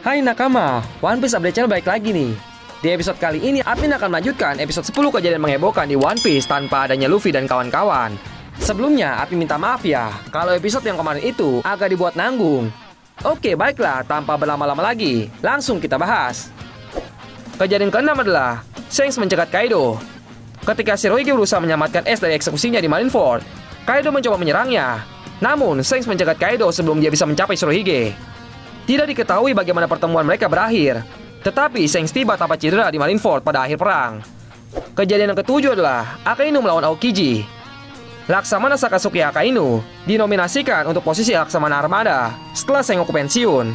Hai nakama, One Piece Update Channel balik lagi nih. Di episode kali ini, admin akan melanjutkan episode 10 kejadian menghebohkan di One Piece tanpa adanya Luffy dan kawan-kawan. Sebelumnya, admin minta maaf ya, kalau episode yang kemarin itu agak dibuat nanggung. Oke, baiklah, tanpa berlama-lama lagi, langsung kita bahas. Kejadian ke-6 adalah Shanks mencegat Kaido. Ketika Shirohige berusaha menyelamatkan Ace dari eksekusinya di Marineford, Kaido mencoba menyerangnya. Namun, Shanks mencegat Kaido sebelum dia bisa mencapai Shirohige. Tidak diketahui bagaimana pertemuan mereka berakhir, tetapi Shanks tiba tanpa cedera di Marineford pada akhir perang. Kejadian yang ketujuh adalah Akainu melawan Aokiji. Laksamana Sakatsuki Akainu dinominasikan untuk posisi Laksamana Armada setelah Sengoku pensiun.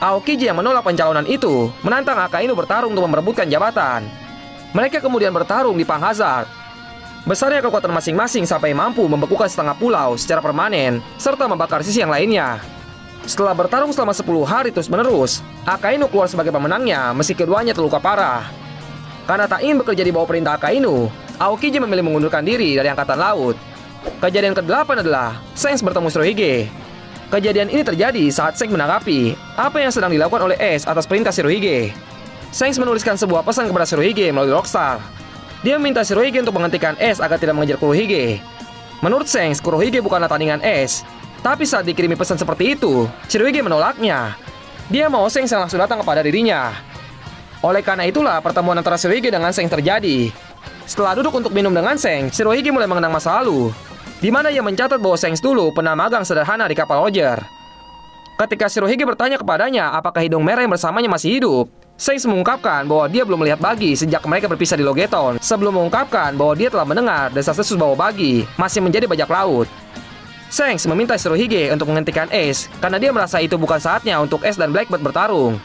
Aokiji yang menolak pencalonan itu menantang Akainu bertarung untuk memperebutkan jabatan. Mereka kemudian bertarung di Panghazard. Besarnya kekuatan masing-masing sampai mampu membekukan setengah pulau secara permanen serta membakar sisi yang lainnya. Setelah bertarung selama 10 hari terus-menerus, Akainu keluar sebagai pemenangnya meski keduanya terluka parah. Karena tak ingin bekerja di bawah perintah Akainu, Aokiji memilih mengundurkan diri dari Angkatan Laut. Kejadian ke-8 adalah Shanks bertemu Shirohige. Kejadian ini terjadi saat Shanks menanggapi apa yang sedang dilakukan oleh Ace atas perintah Shirohige. Shanks menuliskan sebuah pesan kepada Shirohige melalui Rockstar. Dia meminta Shirohige untuk menghentikan Ace agar tidak mengejar Kurohige. Menurut Shanks, Kurohige bukanlah tandingan Ace. Tapi saat dikirimi pesan seperti itu, Shirohige menolaknya. Dia mau Shanks yang langsung datang kepada dirinya. Oleh karena itulah pertemuan antara Shirohige dengan Shanks terjadi. Setelah duduk untuk minum dengan Shanks, Shirohige mulai mengenang masa lalu, di mana ia mencatat bahwa Shanks dulu pernah magang sederhana di kapal Roger. Ketika Shirohige bertanya kepadanya apakah hidung merah yang bersamanya masih hidup, Shanks mengungkapkan bahwa dia belum melihat Buggy sejak mereka berpisah di Logeton, sebelum mengungkapkan bahwa dia telah mendengar desas-desus bahwa Buggy masih menjadi bajak laut. Shanks meminta Shirohige untuk menghentikan Ace karena dia merasa itu bukan saatnya untuk Ace dan Blackbird bertarung.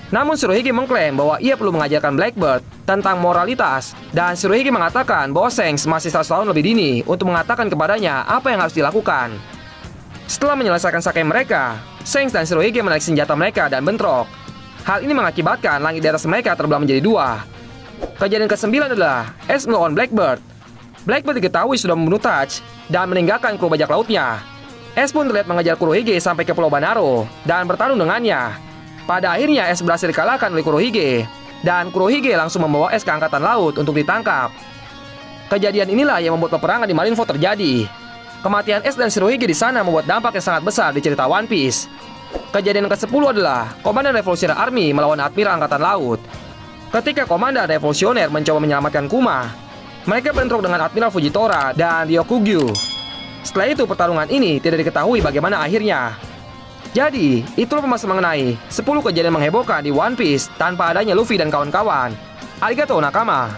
Namun Shirohige mengklaim bahwa ia perlu mengajarkan Blackbird tentang moralitas, dan Shirohige mengatakan bahwa Shanks masih 100 tahun lebih dini untuk mengatakan kepadanya apa yang harus dilakukan. Setelah menyelesaikan sakai mereka, Shanks dan Shirohige menarik senjata mereka dan bentrok. Hal ini mengakibatkan langit di atas mereka terbelah menjadi dua. Kejadian ke-9 adalah Ace melawan Blackbird. Blackbird diketahui sudah membunuh Touch dan meninggalkan kru bajak lautnya. Ace pun terlihat mengejar Kurohige sampai ke Pulau Banaro dan bertarung dengannya. Pada akhirnya Ace berhasil dikalahkan oleh Kurohige, dan Kurohige langsung membawa Ace ke Angkatan Laut untuk ditangkap. Kejadian inilah yang membuat peperangan di Marineford terjadi. Kematian Ace dan Shirohige di sana membuat dampak yang sangat besar di cerita One Piece. Kejadian ke-10 adalah Komandan Revolutionary Army melawan Admiral Angkatan Laut. Ketika Komandan Revolusioner mencoba menyelamatkan Kuma, mereka bentrok dengan Admiral Fujitora dan Ryokugyu. Setelah itu pertarungan ini tidak diketahui bagaimana akhirnya. Jadi, itulah pembahasan mengenai 10 kejadian menghebohkan di One Piece tanpa adanya Luffy dan kawan-kawan. Arigatou nakama.